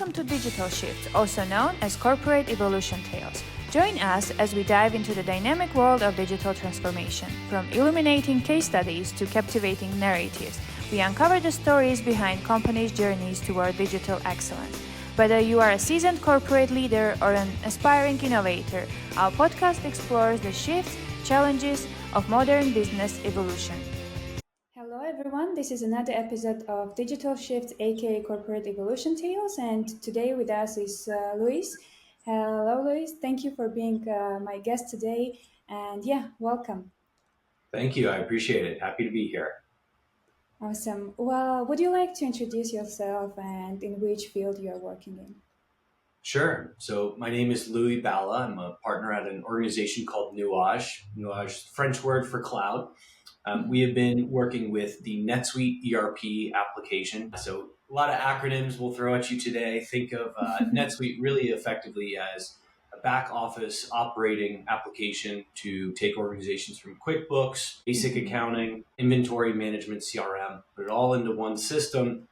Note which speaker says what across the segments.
Speaker 1: welcome to Digital Shift, also known as Corporate Evolution Tales. Join us as we dive into the dynamic world of digital transformation. From illuminating case studies to captivating narratives, we uncover the stories behind companies' journeys toward digital excellence. Whether you are a seasoned corporate leader or an aspiring innovator, our podcast explores the shifts, challenges of modern business evolution. Hello everyone, this is another episode of Digital Shift, aka Corporate Evolution Tales, and today with us is Louis. Hello Louis, thank you for being my guest today, and welcome.
Speaker 2: Thank you. I appreciate it. Happy to be here.
Speaker 1: Awesome. Well, would you like to introduce yourself and in which field you are working in?
Speaker 2: Sure. So my name is Louis Balla. I'm a partner at an organization called Nuage. Nuage, French word for cloud. We have been working with the NetSuite ERP application. So a lot of acronyms we'll throw at you today. Think of NetSuite really effectively as a back office operating application to take organizations from QuickBooks, basic accounting, inventory management, CRM, put it all into one system,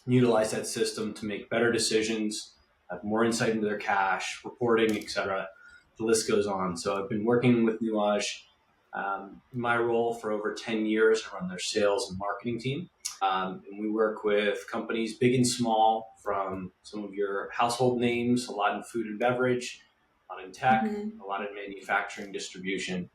Speaker 2: utilize that system to make better decisions, have more insight into their cash, reporting, etc. The list goes on. So I've been working with Nuage in my role for over 10 years. I run their sales and marketing team. And we work with companies big and small, from some of your household names, a lot in food and beverage, a lot in tech, a lot in manufacturing distribution.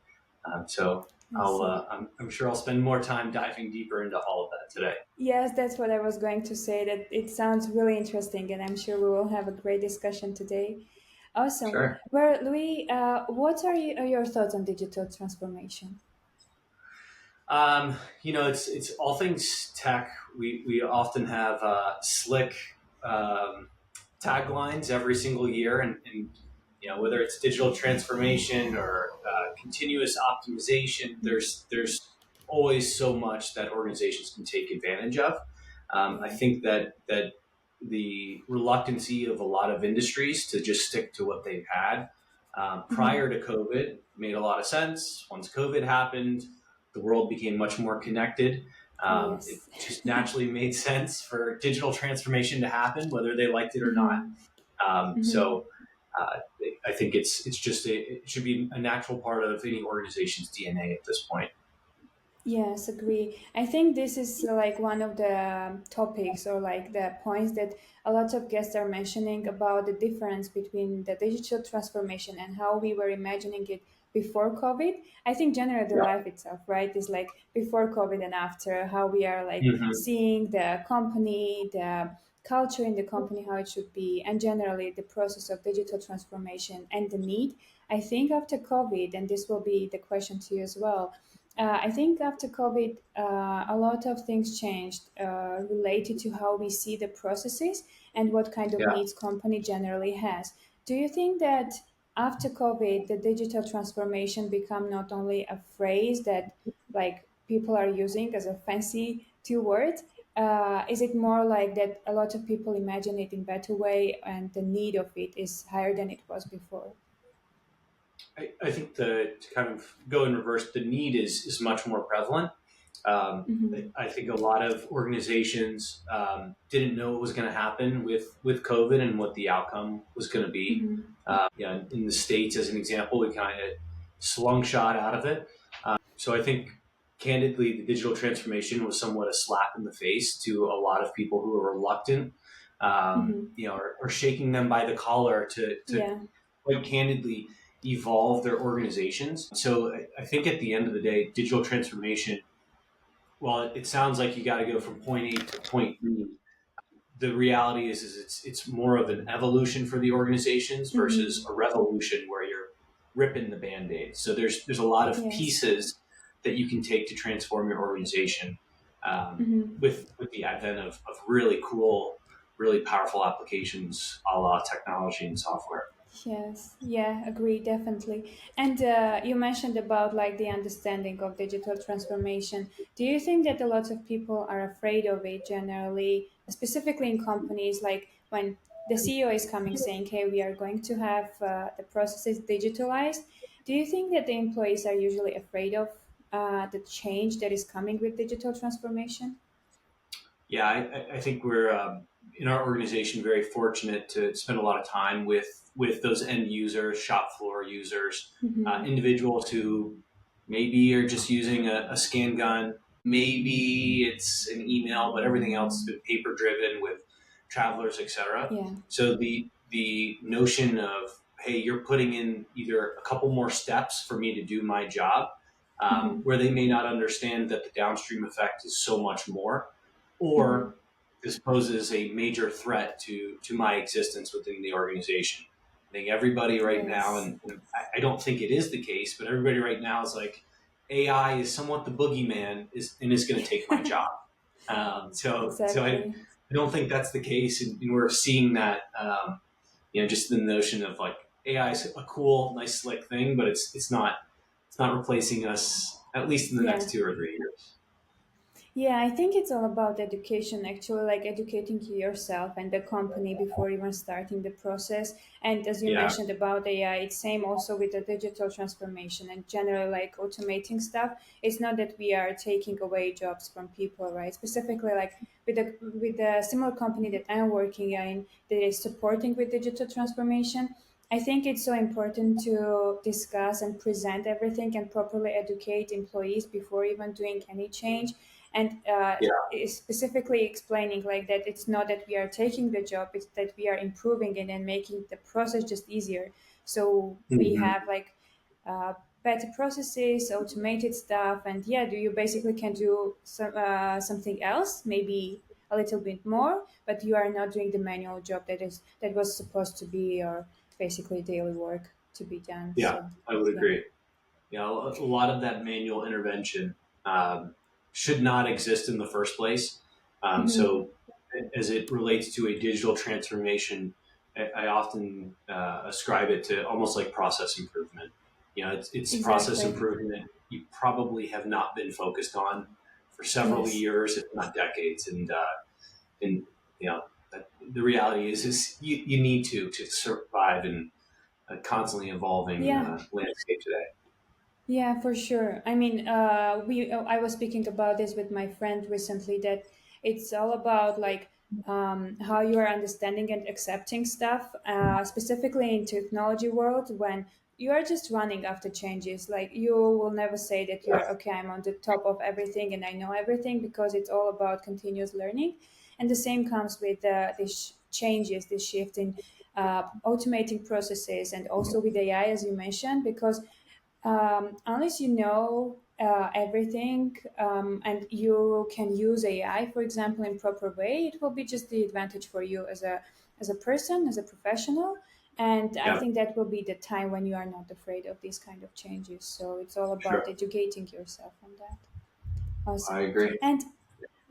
Speaker 2: I'm sure I'll spend more time diving deeper into all of that today.
Speaker 1: Yes, that's what I was going to say, that it sounds really interesting, and I'm sure we will have a great discussion today. Awesome.
Speaker 2: Sure.
Speaker 1: Well, Louis, what are your thoughts on digital transformation?
Speaker 2: It's all things tech. We often have slick taglines every single year, and whether it's digital transformation or continuous optimization, there's always so much that organizations can take advantage of. I think that the reluctancy of a lot of industries to just stick to what they've had prior to COVID made a lot of sense. Once COVID happened, the world became much more connected.
Speaker 1: Yes.
Speaker 2: It just naturally made sense for digital transformation to happen, whether they liked it or not. So I think it should be a natural part of any organization's DNA at this point.
Speaker 1: Yes, agree. I think this is like one of the topics or like the points that a lot of guests are mentioning about the difference between the digital transformation and how we were imagining it before COVID. I think generally the life itself, right, is like before COVID and after, how we are like seeing the company, the culture in the company, how it should be, and generally the process of digital transformation and the need. I think after COVID, and this will be the question to you as well, I think after COVID, a lot of things changed related to how we see the processes and what kind of needs company generally has. Do you think that after COVID, the digital transformation become not only a phrase that like people are using as a fancy two words? Is it more like that a lot of people imagine it in better way and the need of it is higher than it was before?
Speaker 2: I think to kind of go in reverse, the need is much more prevalent. I think a lot of organizations didn't know what was going to happen with COVID and what the outcome was going to be. In the States, as an example, we kind of slungshot out of it. So I think, candidly, the digital transformation was somewhat a slap in the face to a lot of people who are reluctant, or shaking them by the collar to quite candidly evolve their organizations. So I think at the end of the day, digital transformation, well, it sounds like you got to go from point A to point B. The reality is it's more of an evolution for the organizations versus a revolution where you're ripping the Band-Aid. So there's a lot of pieces that you can take to transform your organization with the advent of really cool, really powerful applications a la technology and software.
Speaker 1: Yes, yeah, agree, definitely. And you mentioned about like the understanding of digital transformation. Do you think that a lot of people are afraid of it generally, specifically in companies, like when the CEO is coming saying, hey, we are going to have the processes digitalized? Do you think that the employees are usually afraid of the change that is coming with digital transformation?
Speaker 2: Yeah, I think we're in our organization very fortunate to spend a lot of time with those end users, shop floor users,
Speaker 1: Mm-hmm.
Speaker 2: individuals who maybe are just using a scan gun, maybe it's an email, but everything else has been paper driven with travelers, etc.
Speaker 1: Yeah.
Speaker 2: So the notion of, hey, you're putting in either a couple more steps for me to do my job,
Speaker 1: Mm-hmm.
Speaker 2: where they may not understand that the downstream effect is so much more,
Speaker 1: Mm-hmm.
Speaker 2: or this poses a major threat to my existence within the organization. I think everybody right now,
Speaker 1: Yes.
Speaker 2: and I don't think it is the case, but everybody right now is like, AI is somewhat the boogeyman and is going to take my job. So I
Speaker 1: Exactly.
Speaker 2: don't think that's the case, and we're seeing that. Just the notion of like AI is a cool, nice, slick thing, but it's not replacing us at least in the
Speaker 1: Yeah.
Speaker 2: next 2 or 3 years.
Speaker 1: Yeah, I think it's all about education, actually, like educating yourself and the company before even starting the process. And as you
Speaker 2: Yeah,
Speaker 1: mentioned about AI, it's same also with the digital transformation and general like automating stuff. It's not that we are taking away jobs from people, right? Specifically, like with the similar company that I'm working in that is supporting with digital transformation. I think it's so important to discuss and present everything and properly educate employees before even doing any change, and
Speaker 2: yeah,
Speaker 1: is specifically explaining like that it's not that we are taking the job, it's that we are improving it and making the process just easier. So we
Speaker 2: hmm
Speaker 1: have like uh, better processes, automated stuff, and yeah, do you basically can do something else, maybe a little bit more, but you are not doing the manual job that was supposed to be your basically daily work to be done.
Speaker 2: yeah.
Speaker 1: So
Speaker 2: I would
Speaker 1: yeah.
Speaker 2: agree. A lot of that manual intervention should not exist in the first place.
Speaker 1: Hmm.
Speaker 2: So, as it relates to a digital transformation, I often ascribe it to almost like process improvement. It's process
Speaker 1: Exactly.
Speaker 2: improvement you probably have not been focused on for several
Speaker 1: Yes.
Speaker 2: years, if not decades, and the reality is you need to survive in a constantly evolving
Speaker 1: Yeah.
Speaker 2: landscape today.
Speaker 1: Yeah, for sure. I mean, I was speaking about this with my friend recently that it's all about like how you are understanding and accepting stuff, specifically in technology world when you are just running after changes. Like you will never say that
Speaker 2: Yeah.
Speaker 1: you're okay. I'm on the top of everything and I know everything because it's all about continuous learning, and the same comes with these changes, this shift in automating processes, and also with AI, as you mentioned, because unless you know everything and you can use AI, for example, in proper way, it will be just the advantage for you as a person, as a professional. And I
Speaker 2: Yeah,
Speaker 1: think that will be the time when you are not afraid of these kind of changes. So it's all about
Speaker 2: sure.
Speaker 1: educating yourself on that.
Speaker 2: I
Speaker 1: Awesome.
Speaker 2: agree.
Speaker 1: And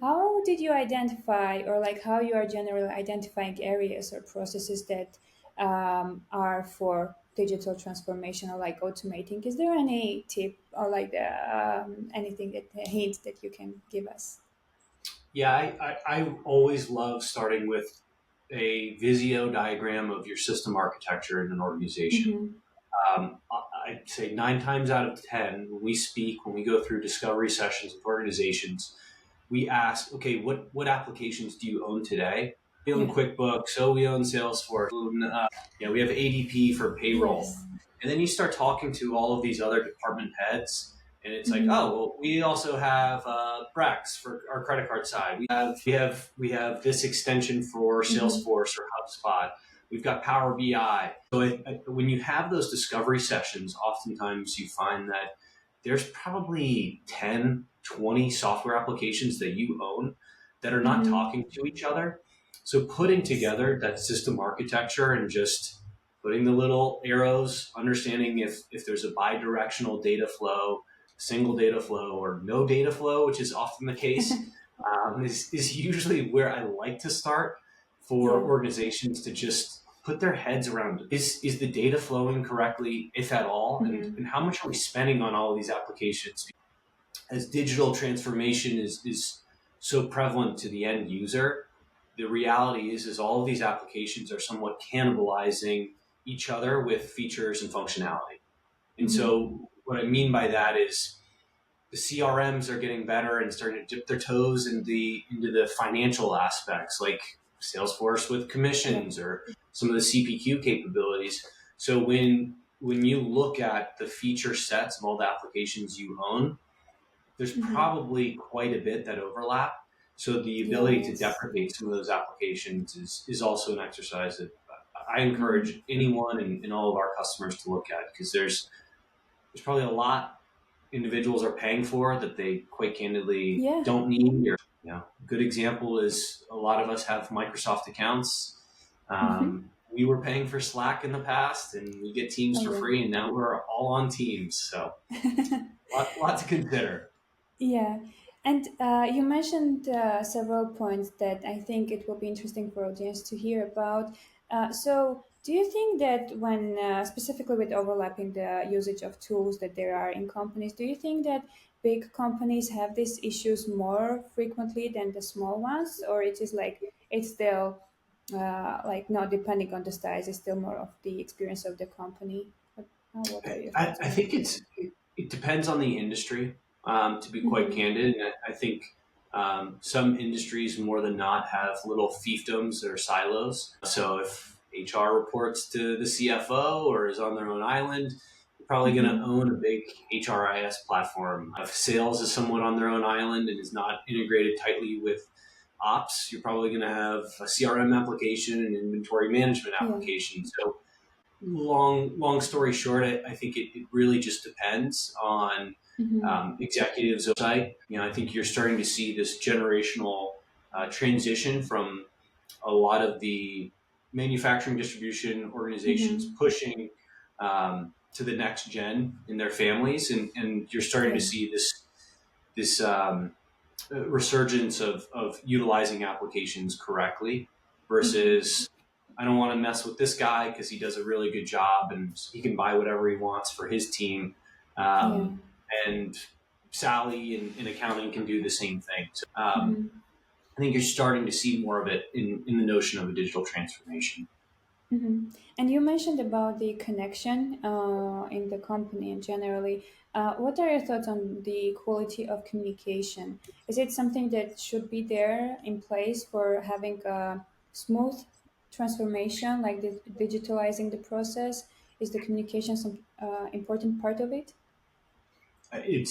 Speaker 1: how did you identify, or like how you are generally identifying areas or processes that are for digital transformation or like automating? Is there any tip or like anything that hint that you can give us?
Speaker 2: Yeah, I always love starting with a Visio diagram of your system architecture in an organization.
Speaker 1: Mm-hmm.
Speaker 2: I'd say 9 times out of 10, when we speak, when we go through discovery sessions with organizations, we ask, okay, what applications do you own today? We own
Speaker 1: Yeah.
Speaker 2: QuickBooks, so we own Salesforce, we have ADP for payroll.
Speaker 1: Yes.
Speaker 2: And then you start talking to all of these other department heads, and it's like,
Speaker 1: Mm-hmm.
Speaker 2: oh, well, we also have Brex for our credit card side. We have this extension for
Speaker 1: Mm-hmm.
Speaker 2: Salesforce or HubSpot. We've got Power BI. So when you have those discovery sessions, oftentimes you find that there's probably 10, 20 software applications that you own that are not
Speaker 1: Mm-hmm.
Speaker 2: talking to each other. So putting
Speaker 1: Yes.
Speaker 2: together that system architecture and just putting the little arrows, understanding if there's a bi-directional data flow, single data flow, or no data flow, which is often the case, is usually where I like to start for
Speaker 1: Yeah.
Speaker 2: organizations to just put their heads around, is the data flowing correctly, if at all, and
Speaker 1: Mm-hmm.
Speaker 2: how much are we spending on all of these applications? As digital transformation is so prevalent to the end user, the reality is all of these applications are somewhat cannibalizing each other with features and functionality. And
Speaker 1: Mm-hmm.
Speaker 2: so what I mean by that is the CRMs are getting better and starting to dip their toes into the financial aspects. Like Salesforce with
Speaker 1: Yeah.
Speaker 2: commissions or some of the CPQ capabilities. So when you look at the feature sets of all the applications you own, there's
Speaker 1: Mm-hmm.
Speaker 2: probably quite a bit that overlap. So the ability to
Speaker 1: Yes.
Speaker 2: deprecate some of those applications is also an exercise that I encourage
Speaker 1: Mm-hmm.
Speaker 2: anyone and all of our customers to look at, because there's probably a lot individuals are paying for that they quite candidly
Speaker 1: Yeah.
Speaker 2: don't need. Or, a good example is a lot of us have Microsoft accounts.
Speaker 1: Mm-hmm.
Speaker 2: We were paying for Slack in the past, and we get Teams
Speaker 1: Oh
Speaker 2: for
Speaker 1: yeah.
Speaker 2: free, and now we're all on Teams. So, lot to consider.
Speaker 1: Yeah, and you mentioned several points that I think it will be interesting for audience to hear about. So, do you think that when specifically with overlapping the usage of tools that there are in companies, do you think that big companies have these issues more frequently than the small ones, or it is like it's still like not depending on the size, it's still more of the experience of the company? What are your thoughts
Speaker 2: I
Speaker 1: on
Speaker 2: think it depends on the industry. To be
Speaker 1: that?
Speaker 2: quite
Speaker 1: Mm-hmm.
Speaker 2: candid, and I think some industries more than not have little fiefdoms or silos. So if HR reports to the CFO or is on their own island, you're probably going to
Speaker 1: Mm-hmm.
Speaker 2: own a big HRIS platform. If sales is somewhat on their own island and is not integrated tightly with ops, you're probably going to have a CRM application and inventory management
Speaker 1: Yeah.
Speaker 2: application. So long story short, I think it really just depends on
Speaker 1: Mm-hmm.
Speaker 2: executives site. I think you're starting to see this generational transition from a lot of the manufacturing distribution organizations
Speaker 1: Mm-hmm.
Speaker 2: pushing to the next gen in their families, and you're starting to
Speaker 1: Yeah.
Speaker 2: see this resurgence of utilizing applications correctly
Speaker 1: Mm-hmm.
Speaker 2: versus I don't want to mess with this guy because he does a really good job and he can buy whatever he wants for his team.
Speaker 1: Yeah.
Speaker 2: And Sally in accounting can do the same thing. So,
Speaker 1: Mm-hmm.
Speaker 2: I think you're starting to see more of it in the notion of a digital transformation.
Speaker 1: Mm-hmm. And you mentioned about the connection in the company and generally. What are your thoughts on the quality of communication? Is it something that should be there in place for having a smooth transformation, like digitalizing the process? Is the communication some important part of it?
Speaker 2: It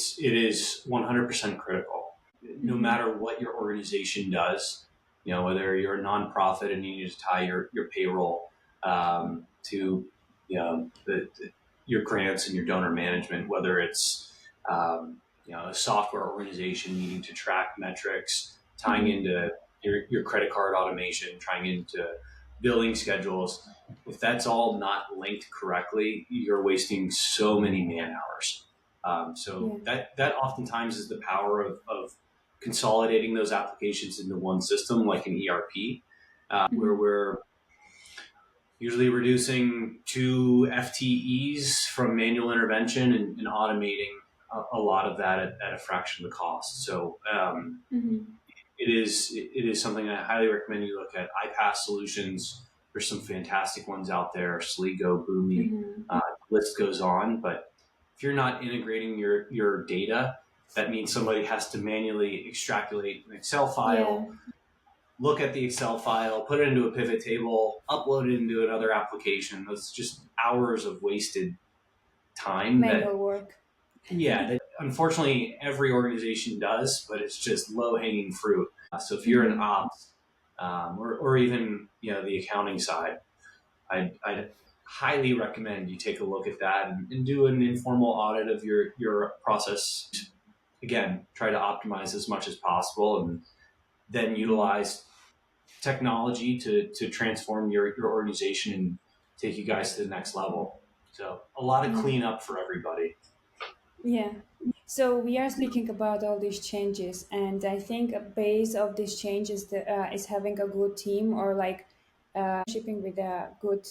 Speaker 2: is 100% critical. No
Speaker 1: Mm-hmm.
Speaker 2: matter what your organization does, whether you're a nonprofit and you need to tie your payroll to your grants and your donor management, whether it's a software organization needing to track metrics, tying
Speaker 1: Mm-hmm.
Speaker 2: into your credit card automation, tying into billing schedules. If that's all not linked correctly, you're wasting so many man hours. So
Speaker 1: Yeah.
Speaker 2: that oftentimes is the power of consolidating those applications into one system, like an ERP, where
Speaker 1: Mm-hmm.
Speaker 2: we're usually reducing 2 FTEs from manual intervention and automating a lot of that at a fraction of the cost. So
Speaker 1: Mm-hmm.
Speaker 2: it is something I highly recommend you look at. iPass solutions. There's some fantastic ones out there. Sligo, Boomi,
Speaker 1: Mm-hmm.
Speaker 2: list goes on. But if you're not integrating your data, that means somebody has to manually extrapolate an Excel
Speaker 1: Yeah.
Speaker 2: file, look at the Excel file, put it into a pivot table, upload it into another application. That's just hours of wasted time that,
Speaker 1: Manual work.
Speaker 2: yeah, that unfortunately every organization does, but it's just low hanging fruit. So if you're an
Speaker 1: Mm-hmm.
Speaker 2: ops or even the accounting side, I'd highly recommend you take a look at that and do an informal audit of your process. Again, try to optimize as much as possible, and then
Speaker 1: Mm-hmm.
Speaker 2: utilize technology to transform your organization and take you guys to the next level. So a lot of
Speaker 1: Yeah.
Speaker 2: cleanup for everybody.
Speaker 1: Yeah. So we are speaking about all these changes, and I think a base of these changes is having a good team or like shipping with a good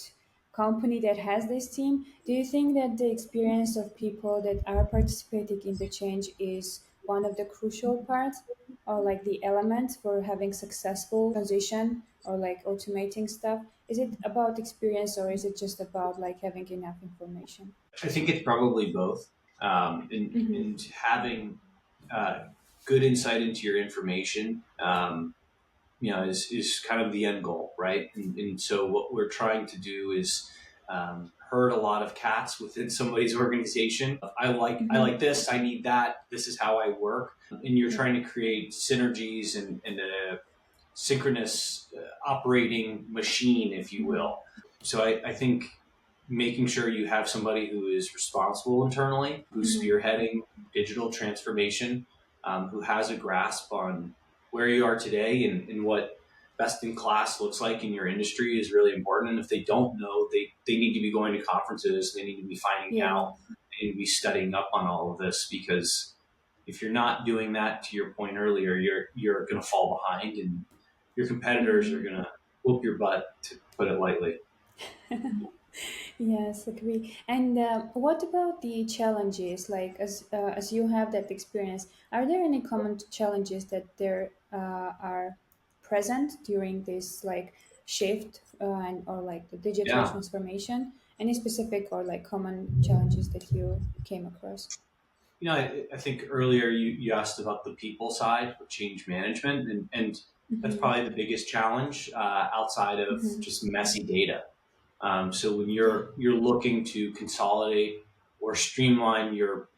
Speaker 1: company that has this team. Do you think that the experience of people that are participating in the change is one of the crucial parts or like the elements for having successful transition or like automating stuff? Is it about experience or is it just about like having enough information?
Speaker 2: I think it's probably both.
Speaker 1: Mm-hmm.
Speaker 2: And having uh, good insight into your information. is kind of the end goal, right? And so what we're trying to do is herd a lot of cats within somebody's organization. I like this, I need that, this is how I work, and you're
Speaker 1: Yeah.
Speaker 2: trying to create synergies and a synchronous operating machine, if you
Speaker 1: Mhm.
Speaker 2: will. So I think making sure you have somebody who is responsible internally, who's
Speaker 1: Mhm.
Speaker 2: spearheading digital transformation, who has a grasp on where you are today and what best in class looks like in your industry is really important. And if they don't know, they need to be going to conferences, they need to be finding
Speaker 1: Yeah.
Speaker 2: out, they need to be studying up on all of this, because if you're not doing that, to your point earlier, you're going to fall behind, and your competitors are
Speaker 1: Mhm.
Speaker 2: going to whoop your butt, to put it lightly.
Speaker 1: Yes, agree. And what about the challenges? Like, as you have that experience, are there any common challenges that there are present during this like shift and or like the digital
Speaker 2: Yeah.
Speaker 1: transformation? Any specific or like common challenges that you came across?
Speaker 2: I think earlier you asked about the people side of change management, and that's
Speaker 1: Mm-hmm.
Speaker 2: probably the biggest challenge outside of
Speaker 1: Mm-hmm.
Speaker 2: just messy data. So when
Speaker 1: Yeah.
Speaker 2: you're looking to consolidate or streamline your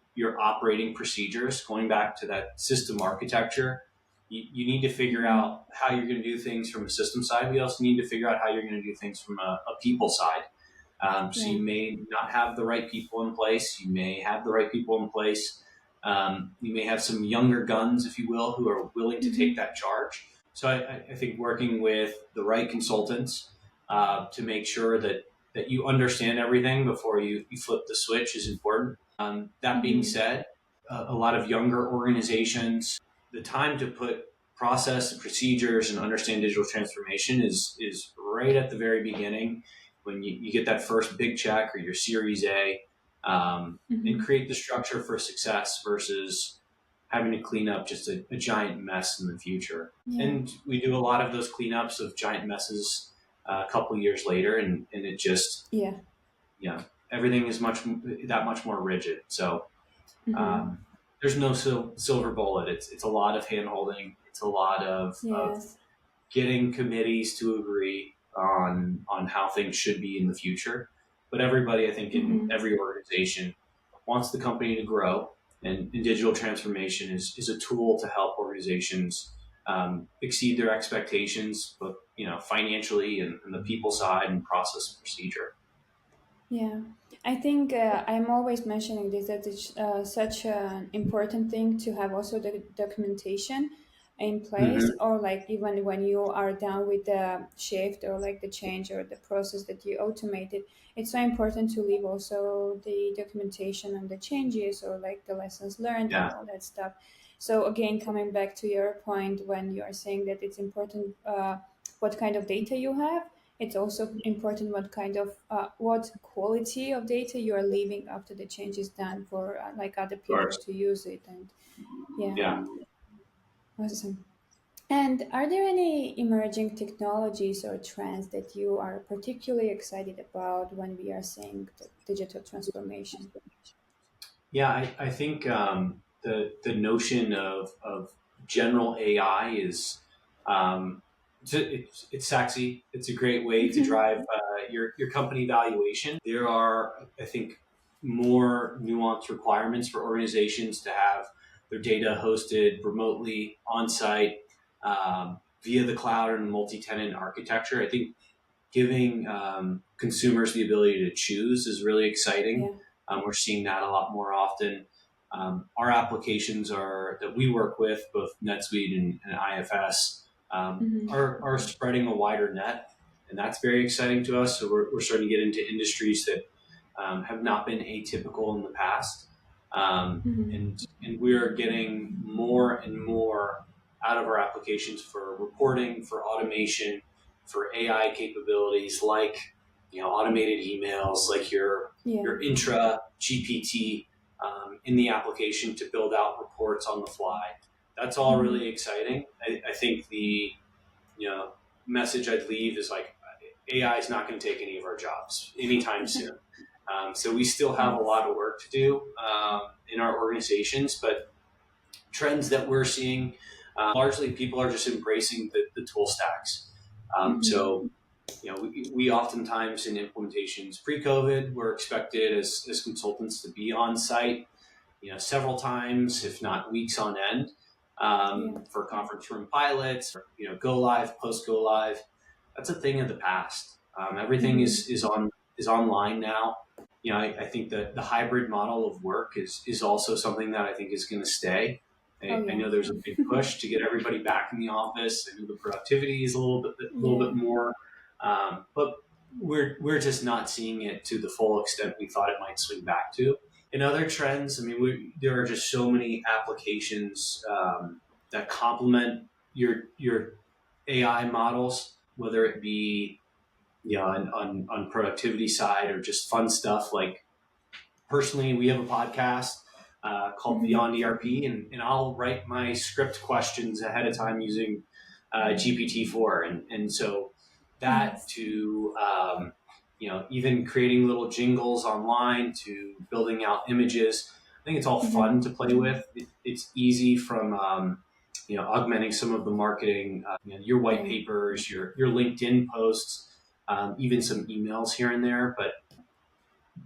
Speaker 2: operating procedures, going back to that system architecture, you need to figure
Speaker 1: Mm-hmm.
Speaker 2: out how you're going to do things from a system side. We also need to figure out how you're going to do things from a people side. So
Speaker 1: Yeah.
Speaker 2: you may not have the right people in place. You may have the right people in place. You may have some younger guns, if you will, who are willing to take
Speaker 1: Mm-hmm.
Speaker 2: that charge. So I think working with the right consultants to make sure that you understand everything before you flip the switch is important. That being
Speaker 1: Mm-hmm.
Speaker 2: said, a lot of younger organizations, the time to put process and procedures and understand digital transformation is right at the very beginning, when you get that first big check or your Series A, and
Speaker 1: Mm-hmm.
Speaker 2: create the structure for success versus having to clean up just a giant mess in the future.
Speaker 1: Yeah.
Speaker 2: And we do a lot of those cleanups of giant messes a couple years later, and it just,
Speaker 1: Yeah.
Speaker 2: everything is that much more rigid. So
Speaker 1: Mm-hmm.
Speaker 2: um, there's no silver bullet. It's a lot of hand holding. It's a lot of
Speaker 1: Yes.
Speaker 2: getting committees to agree on how things should be in the future. But everybody, I think, in
Speaker 1: Mm-hmm.
Speaker 2: every organization wants the company to grow, and digital transformation is a tool to help organizations exceed their expectations, both financially and the people side and process and procedure.
Speaker 1: Yeah, I think I'm always mentioning this that it's such an important thing to have also the documentation in place,
Speaker 2: Mm-hmm.
Speaker 1: or like even when you are done with the shift or like the change or the process that you automated, it's so important to leave also the documentation on the changes or like the lessons learned and
Speaker 2: Yeah,
Speaker 1: all that stuff. So again, coming back to your point when you are saying that it's important what kind of data you have, it's also important what kind of what quality of data you are leaving after the change is done for like other
Speaker 2: of
Speaker 1: people
Speaker 2: course.
Speaker 1: to use it. And yeah,
Speaker 2: Yeah.
Speaker 1: awesome. And are there any emerging technologies or trends that you are particularly excited about when we are saying the digital transformation?
Speaker 2: Yeah, I think the notion of general AI is it's sexy. It's a great way to
Speaker 1: Hmm.
Speaker 2: drive your company valuation. There are, I think, more nuanced requirements for organizations to have their data hosted remotely, on site, via the cloud and multi-tenant architecture. I think giving consumers the ability to choose is really exciting.
Speaker 1: Yeah.
Speaker 2: We're seeing that a lot more often. Our applications are that we work with, both NetSuite and IFS,
Speaker 1: Hmm.
Speaker 2: are spreading a wider net, and that's very exciting to us. So we're starting to get into industries that have not been atypical in the past,
Speaker 1: Hmm.
Speaker 2: and we are getting more and more out of our applications for reporting, for automation, for AI capabilities, like automated emails, like
Speaker 1: Yeah.
Speaker 2: your intra GPT in the application to build out reports on the fly. That's all
Speaker 1: Hmm.
Speaker 2: really exciting. I think the you know message I'd leave is like AI is not going to take any of our jobs anytime soon. So we still have a
Speaker 1: Yes.
Speaker 2: lot of work to do in our organizations, but trends that we're seeing Largely, people are just embracing the tool stacks.
Speaker 1: Mm-hmm.
Speaker 2: So, we oftentimes in implementations pre-COVID were expected as consultants to be on site, several times, if not weeks on end,
Speaker 1: Yeah.
Speaker 2: for conference room pilots, or, go live, post go live. That's a thing of the past. Everything
Speaker 1: Mm-hmm.
Speaker 2: is online now. I think that the hybrid model of work is also something that I think is going to stay.
Speaker 1: Oh
Speaker 2: I
Speaker 1: yeah.
Speaker 2: know there's a big push to get everybody back in the office. I know the productivity is a little bit
Speaker 1: Yeah.
Speaker 2: more, but we're just not seeing it to the full extent we thought it might swing back to. In other trends, I mean, there are just so many applications that complement your AI models, whether it be on productivity side or just fun stuff. Like personally, we have a podcast called
Speaker 1: Mm-hmm.
Speaker 2: Beyond ERP, and I'll write my script questions ahead of time using GPT-4, and so that
Speaker 1: Nice.
Speaker 2: to even creating little jingles online to building out images. I think it's all
Speaker 1: Mm-hmm.
Speaker 2: fun to play with. It's easy from augmenting some of the marketing, your white
Speaker 1: Yeah.
Speaker 2: papers, your LinkedIn posts, even some emails here and there. But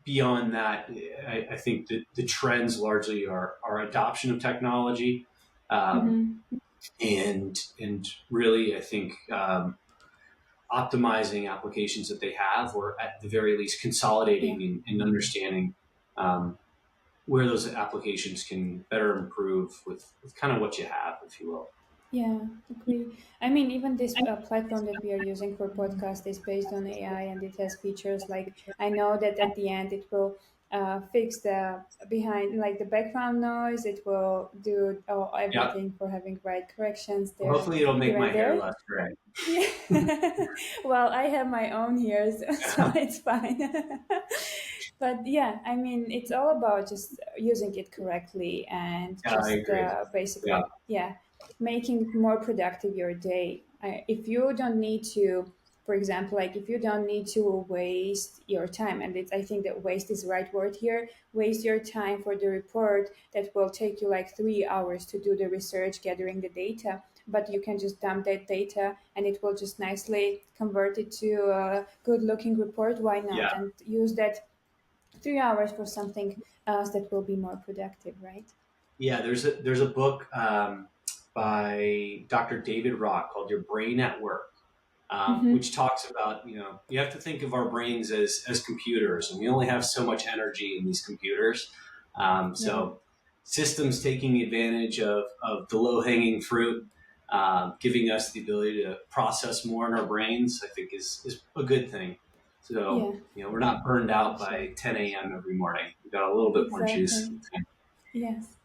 Speaker 2: beyond that, I think that the trends largely are adoption of technology, um,
Speaker 1: Mm-hmm.
Speaker 2: and really, I think optimizing applications that they have, or at the very least,
Speaker 1: Yeah.
Speaker 2: consolidating and understanding um, where those applications can better improve with kind of what you have, if you will.
Speaker 1: Yeah, agree. I mean, even this platform that we are using for podcast is based on AI, and it has features like I know that at the end it will fix the behind, like the background noise. It will do
Speaker 2: Yeah.
Speaker 1: everything for having right corrections
Speaker 2: Well,
Speaker 1: there,
Speaker 2: hopefully, it'll make
Speaker 1: here
Speaker 2: my
Speaker 1: and
Speaker 2: hair
Speaker 1: there.
Speaker 2: less gray.
Speaker 1: Yeah. Well, I have my own here, so it's fine. But yeah, I mean, it's all about just using it correctly and
Speaker 2: Yeah, I
Speaker 1: just
Speaker 2: agree. Yeah.
Speaker 1: basically, yeah, making more productive your day. If you don't need to, for example, like if you don't need to waste your time, and I think that waste is the right word here, waste your time for the report that will take you like 3 hours to do the research, gathering the data, but you can just dump that data and it will just nicely convert it to a good looking report. Why
Speaker 2: Yeah.
Speaker 1: not? And use that 3 hours for something else that will be more productive, right?
Speaker 2: Yeah, there's a book by Dr. David Rock called Your Brain at Work,
Speaker 1: Mm-hmm.
Speaker 2: which talks about, you have to think of our brains as computers, and we only have so much energy in these computers.
Speaker 1: Yeah.
Speaker 2: So systems taking advantage of the low hanging fruit, giving us the ability to process more in our brains, I think is a good thing. So,
Speaker 1: Yeah.
Speaker 2: we're not burned
Speaker 1: For
Speaker 2: out
Speaker 1: sure.
Speaker 2: by 10 a.m. every morning. We've got a little bit more juice.
Speaker 1: Exactly. Yes.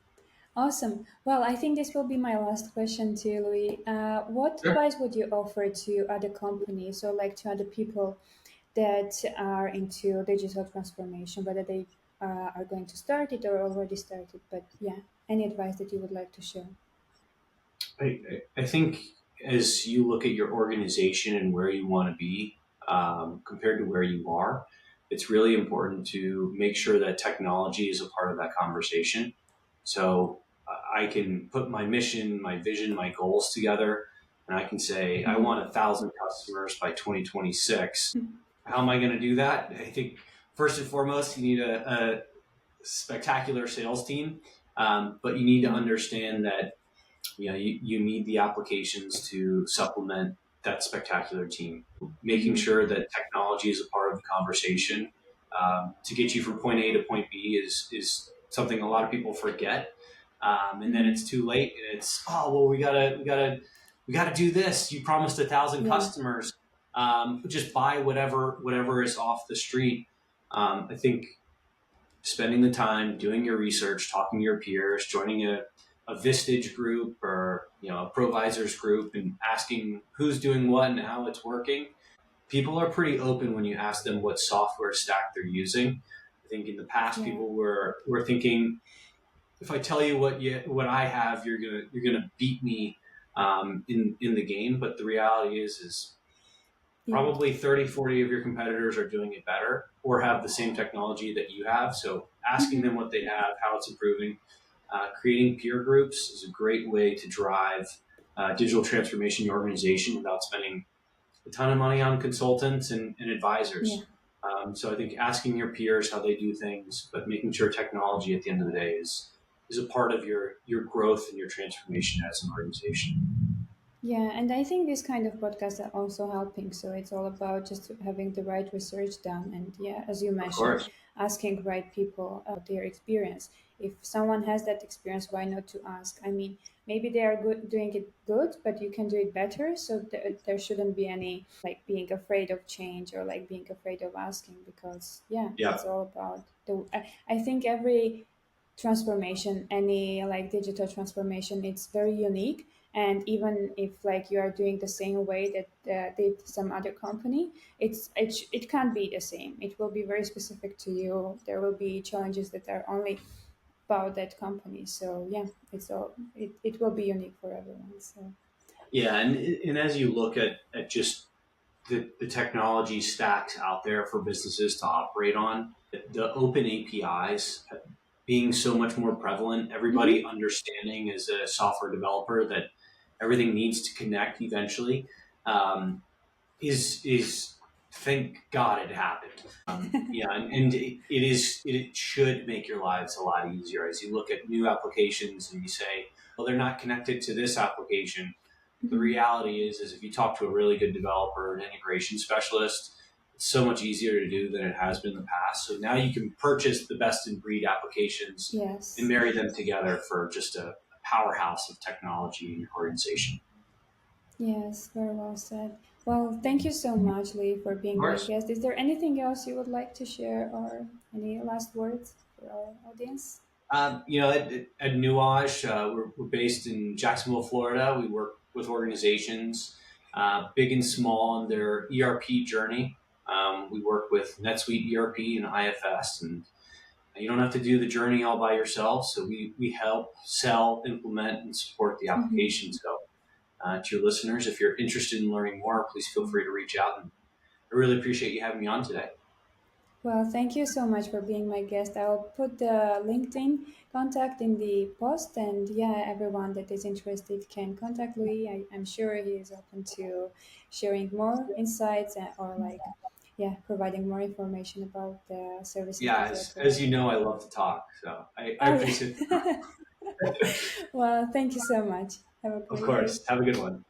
Speaker 1: Awesome. Well, I think this will be my last question to you, Louis. What
Speaker 2: Sure.
Speaker 1: advice would you offer to other companies or like to other people that are into digital transformation, whether they are going to start it or already started? But yeah, any advice that you would like to share?
Speaker 2: I think as you look at your organization and where you want to be compared to where you are, it's really important to make sure that technology is a part of that conversation. So I can put my mission, my vision, my goals together, and I can say, I
Speaker 1: Mm-hmm.
Speaker 2: want 1,000 customers by 2026. How am I going to do that? I think first and foremost, you need a spectacular sales team, but you need to
Speaker 1: Yeah.
Speaker 2: understand that you need the applications to supplement that spectacular team. Making
Speaker 1: Mm-hmm.
Speaker 2: sure that technology is a part of the conversation to get you from point A to point B is something a lot of people forget, and then
Speaker 1: Mm-hmm.
Speaker 2: it's too late, and it's well, we gotta do this. You promised 1,000
Speaker 1: Yeah.
Speaker 2: customers. Just buy whatever is off the street. I think spending the time doing your research, talking to your peers, joining a Vistage group or a Provisors group, and asking who's doing what and how it's working. People are pretty open when you ask them what software stack they're using. I think in the past
Speaker 1: Yeah.
Speaker 2: people were thinking, if I tell you what I have, you're gonna beat me in the game. But the reality is
Speaker 1: Yeah.
Speaker 2: probably 30, 40 of your competitors are doing it better or have the same technology that you have. So asking
Speaker 1: Mm-hmm.
Speaker 2: them what they have, how it's improving, creating peer groups is a great way to drive. digital transformation in your organization without spending a ton of money on consultants and
Speaker 1: Yeah.
Speaker 2: advisors. So I think asking your peers how they do things, but making sure technology at the end of the day is a part of your growth and your transformation as an organization.
Speaker 1: Yeah, and I think this kind of podcasts are also helping. So it's all about just having the right research done. And yeah, as you
Speaker 2: Of
Speaker 1: mentioned,
Speaker 2: course.
Speaker 1: asking right people about their experience. If someone has that experience, why not to ask? I mean, maybe they are good doing it good, but you can do it better. So there shouldn't be any like being afraid of change or like being afraid of asking because yeah,
Speaker 2: Yeah.
Speaker 1: it's all about the. I think every transformation, any like digital transformation, it's very unique, and even if like you are doing the same way that did some other company, it can't be the same. It will be very specific to you. There will be challenges that are only about that company. So yeah, it will be unique for everyone. So
Speaker 2: Yeah, and as you look at just the technology stacks out there for businesses to operate on, the open APIs being so much more prevalent, everybody
Speaker 1: hmm
Speaker 2: understanding as a software developer that everything needs to connect eventually, is thank God it happened. Yeah, and it should make your lives a lot easier as you look at new applications and you say, well, they're not connected to this application. The reality is if you talk to a really good developer, an integration specialist, it's so much easier to do than it has been in the past. So now you can purchase the best in breed applications and
Speaker 1: yes.
Speaker 2: marry them together for just a powerhouse of technology in your organization.
Speaker 1: Yes, very well said. Well, thank you so much, Lee, for
Speaker 2: Of
Speaker 1: being my
Speaker 2: course.
Speaker 1: guest. Is there anything else you would like to share or any last words for our audience?
Speaker 2: At Nuage, we're based in Jacksonville, Florida. We work with organizations, big and small, in their ERP journey. We work with NetSuite ERP and IFS, and you don't have to do the journey all by yourself. So we help sell, implement, and support the
Speaker 1: Mhm.
Speaker 2: application. So to your listeners, if you're interested in learning more, please feel free to reach out. And I really appreciate you having me on today.
Speaker 1: Well, thank you so much for being my guest. I'll put the LinkedIn contact in the post, and yeah, everyone that is interested can contact Louis. I'm sure he is open to sharing more insights or like, yeah, providing more information about the services
Speaker 2: Yeah,
Speaker 1: that they're
Speaker 2: as you
Speaker 1: providing.
Speaker 2: know, I love to talk. So I
Speaker 1: Oh,
Speaker 2: appreciate the time.
Speaker 1: yeah. Well, thank you so much. Have a
Speaker 2: Of
Speaker 1: great day.
Speaker 2: course. Have a good one.